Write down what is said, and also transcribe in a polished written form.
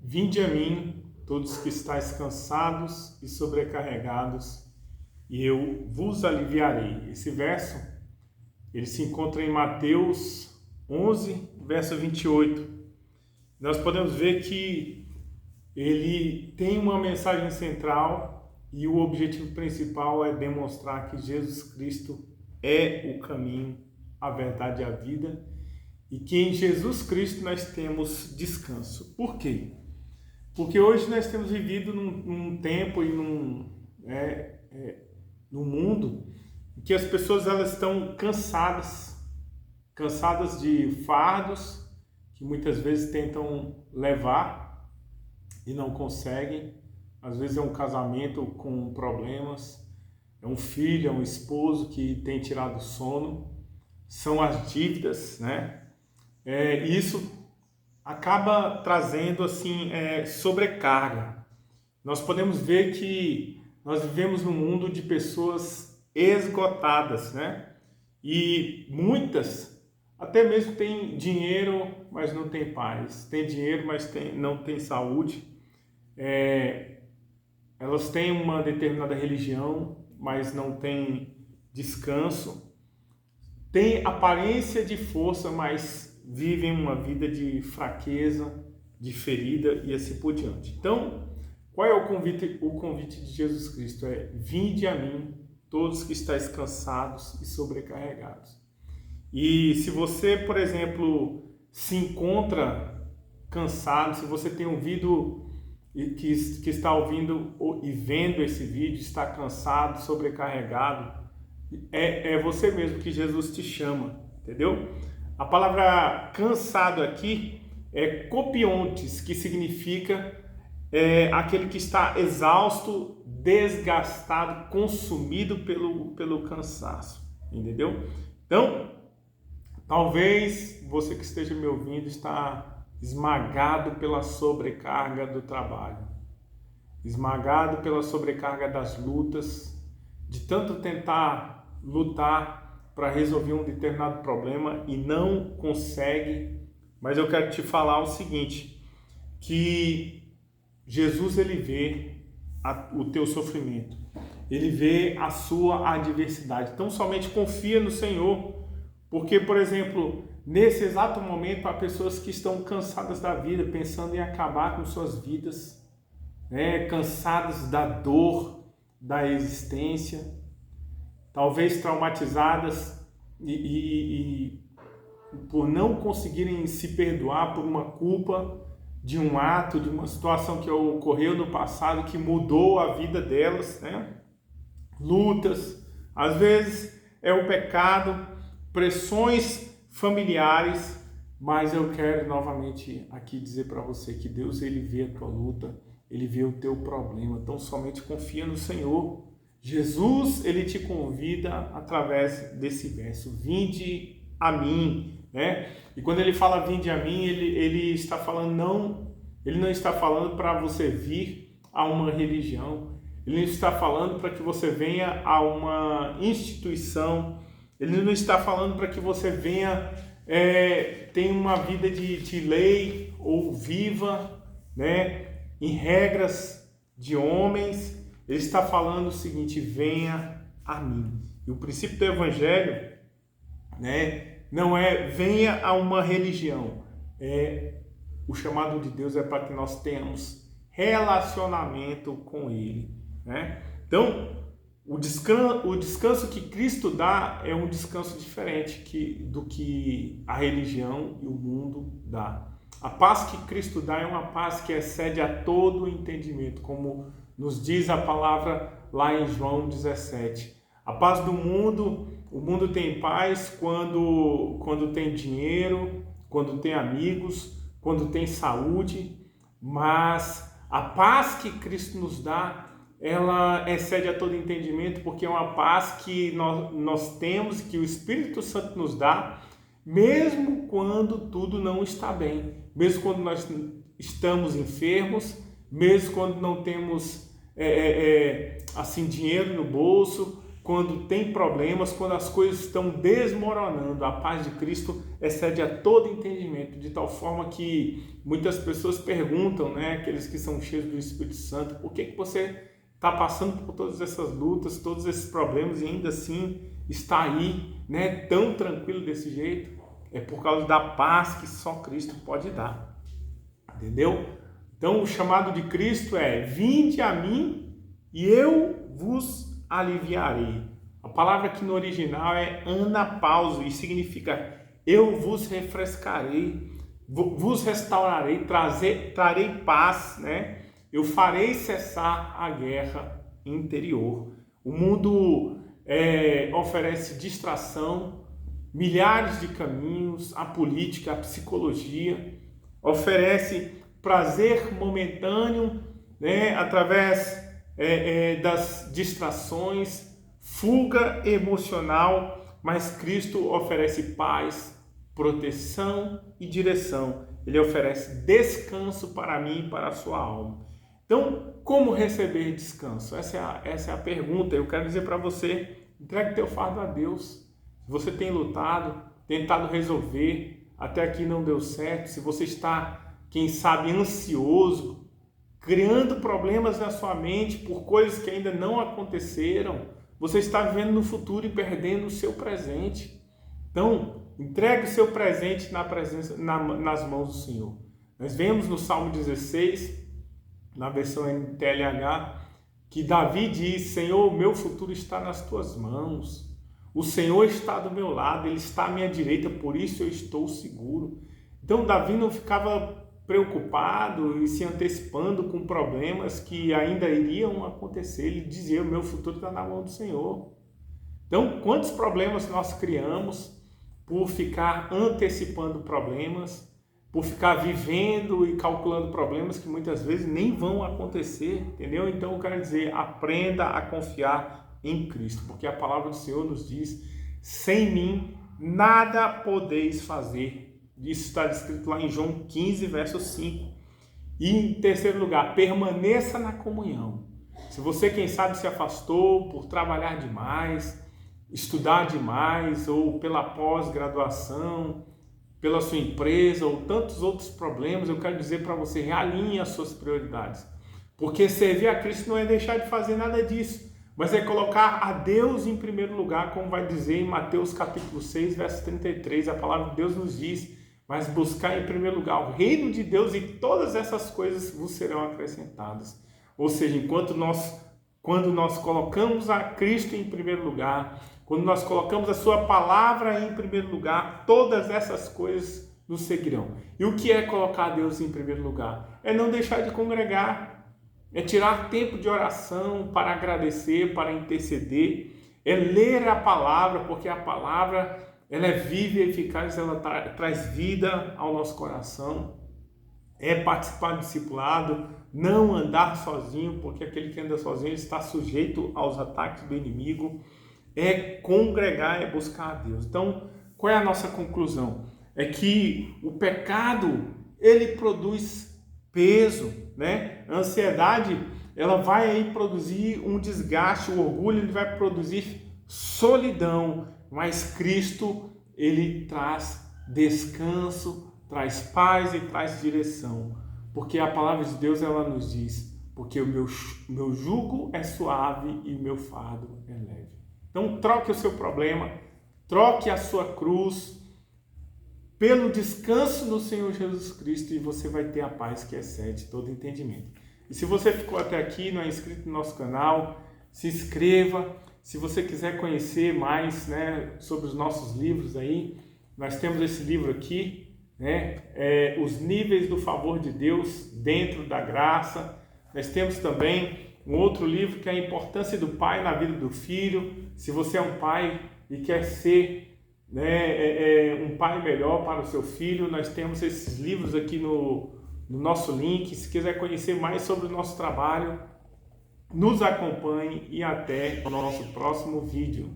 Vinde a mim, todos que estáis cansados e sobrecarregados, e eu vos aliviarei. Esse verso, ele se encontra em Mateus 11, verso 28. Nós podemos ver que ele tem uma mensagem central e o objetivo principal é demonstrar que Jesus Cristo é o caminho, a verdade e a vida, e que em Jesus Cristo nós temos descanso. Por quê? Porque hoje nós temos vivido num tempo e num mundo em que as pessoas elas estão cansadas de fardos que muitas vezes tentam levar e não conseguem. Às vezes é um casamento com problemas, é um filho, é um esposo que tem tirado o sono, são as dívidas, né? Isso acaba trazendo assim sobrecarga. Nós podemos ver que nós vivemos num mundo de pessoas esgotadas, né? E muitas até mesmo têm dinheiro, mas não têm paz. Tem dinheiro, mas não tem saúde. Elas têm uma determinada religião, mas não têm descanso. Tem aparência de força, mas vivem uma vida de fraqueza, de ferida e assim por diante. Então, qual é o convite? O convite de Jesus Cristo é: vinde a mim, todos que estáis cansados e sobrecarregados. E se você, por exemplo, se encontra cansado, se você tem ouvido que está ouvindo e vendo esse vídeo, está cansado, sobrecarregado, é você mesmo que Jesus te chama, entendeu? A palavra cansado aqui é kopiontes, que significa aquele que está exausto, desgastado, consumido pelo cansaço, entendeu? Então, talvez você que esteja me ouvindo está esmagado pela sobrecarga do trabalho, esmagado pela sobrecarga das lutas, de tanto tentar lutar para resolver um determinado problema e não consegue. Mas eu quero te falar o seguinte, que Jesus ele vê o teu sofrimento, ele vê a sua adversidade. Então somente confia no Senhor, porque, por exemplo, nesse exato momento há pessoas que estão cansadas da vida, pensando em acabar com suas vidas, cansadas da dor da existência, talvez traumatizadas e por não conseguirem se perdoar por uma culpa de um ato, de uma situação que ocorreu no passado, que mudou a vida delas, né? Lutas, às vezes é o pecado, pressões familiares, mas eu quero novamente aqui dizer para você que Deus ele vê a tua luta, ele vê o teu problema, então somente confia no Senhor. Jesus ele te convida através desse verso: vinde a mim, né? E quando ele fala vinde a mim, ele está falando ele não está falando para você vir a uma religião, ele não está falando para que você venha a uma instituição, ele não está falando para que você venha ter uma vida de lei ou viva, né, em regras de homens. Ele está falando o seguinte: venha a mim. E o princípio do evangelho, né, não é venha a uma religião. O chamado de Deus é para que nós tenhamos relacionamento com Ele, né? Então, o descanso que Cristo dá é um descanso diferente do que a religião e o mundo dá. A paz que Cristo dá é uma paz que excede a todo o entendimento, como nos diz a palavra lá em João 17. A paz do mundo, o mundo tem paz quando tem dinheiro, quando tem amigos, quando tem saúde, mas a paz que Cristo nos dá, ela excede a todo entendimento, porque é uma paz que nós temos, que o Espírito Santo nos dá, mesmo quando tudo não está bem, mesmo quando nós estamos enfermos, mesmo quando não temos assim dinheiro no bolso, quando tem problemas, quando as coisas estão desmoronando. A paz de Cristo, excede a todo entendimento, de tal forma que muitas pessoas perguntam, né, aqueles que são cheios do Espírito Santo, por que você está passando por todas essas lutas, todos esses problemas e ainda assim está aí, né, tão tranquilo desse jeito? É por causa da paz que só Cristo pode dar, entendeu? Então o chamado de Cristo é: vinde a mim e eu vos aliviarei. A palavra aqui no original é anapauso e significa eu vos refrescarei, vos restaurarei, trarei paz, né? Eu farei cessar a guerra interior. O mundo oferece distração, milhares de caminhos, a política, a psicologia, oferece prazer momentâneo, né, através das distrações, fuga emocional, mas Cristo oferece paz, proteção e direção. Ele oferece descanso para mim e para a sua alma. Então, como receber descanso? Essa é a pergunta. Eu quero dizer para você: entregue teu fardo a Deus. Se você tem lutado, tentado resolver, até aqui não deu certo, se você está, quem sabe, ansioso, criando problemas na sua mente por coisas que ainda não aconteceram, você está vivendo no futuro e perdendo o seu presente. Então, entregue o seu presente nas mãos do Senhor. Nós vemos no Salmo 16, na versão NTLH, que Davi diz: Senhor, o meu futuro está nas tuas mãos. O Senhor está do meu lado, Ele está à minha direita, por isso eu estou seguro. Então Davi não ficava preocupado e se antecipando com problemas que ainda iriam acontecer. Ele dizia: o meu futuro está na mão do Senhor. Então, quantos problemas nós criamos por ficar antecipando problemas, por ficar vivendo e calculando problemas que muitas vezes nem vão acontecer, entendeu? Então eu quero dizer: aprenda a confiar em Cristo, porque a palavra do Senhor nos diz: sem mim nada podeis fazer. Isso está escrito lá em João 15, verso 5. E em terceiro lugar, permaneça na comunhão. Se você, quem sabe, se afastou por trabalhar demais, estudar demais, ou pela pós-graduação, pela sua empresa, ou tantos outros problemas, eu quero dizer para você: realinhe as suas prioridades. Porque servir a Cristo não é deixar de fazer nada disso, mas é colocar a Deus em primeiro lugar, como vai dizer em Mateus capítulo 6, verso 33, a palavra de Deus nos diz: mas buscar em primeiro lugar o reino de Deus e todas essas coisas vos serão acrescentadas. Ou seja, quando nós colocamos a Cristo em primeiro lugar, quando nós colocamos a sua palavra em primeiro lugar, todas essas coisas nos seguirão. E o que é colocar Deus em primeiro lugar? É não deixar de congregar, é tirar tempo de oração para agradecer, para interceder, é ler a palavra, porque a palavra ela é viva e eficaz, ela traz vida ao nosso coração, é participar do discipulado, não andar sozinho, porque aquele que anda sozinho está sujeito aos ataques do inimigo, é congregar, é buscar a Deus. Então, qual é a nossa conclusão? É que o pecado, ele produz peso, né? A ansiedade, ela vai aí produzir um desgaste, o orgulho, ele vai produzir solidão, mas Cristo, ele traz descanso, traz paz e traz direção, porque a palavra de Deus, ela nos diz: porque o meu jugo é suave e o meu fardo é leve. Então troque o seu problema, troque a sua cruz pelo descanso no Senhor Jesus Cristo e você vai ter a paz que excede todo entendimento. E se você ficou até aqui, não é inscrito no nosso canal, se inscreva. Se você quiser conhecer mais, né, sobre os nossos livros aí, nós temos esse livro aqui, né, Os Níveis do Favor de Deus Dentro da Graça. Nós temos também um outro livro que é a Importância do Pai na Vida do Filho. Se você é um pai e quer ser, né, um pai melhor para o seu filho, nós temos esses livros aqui no nosso link. Se quiser conhecer mais sobre o nosso trabalho, nos acompanhe e até o nosso próximo vídeo.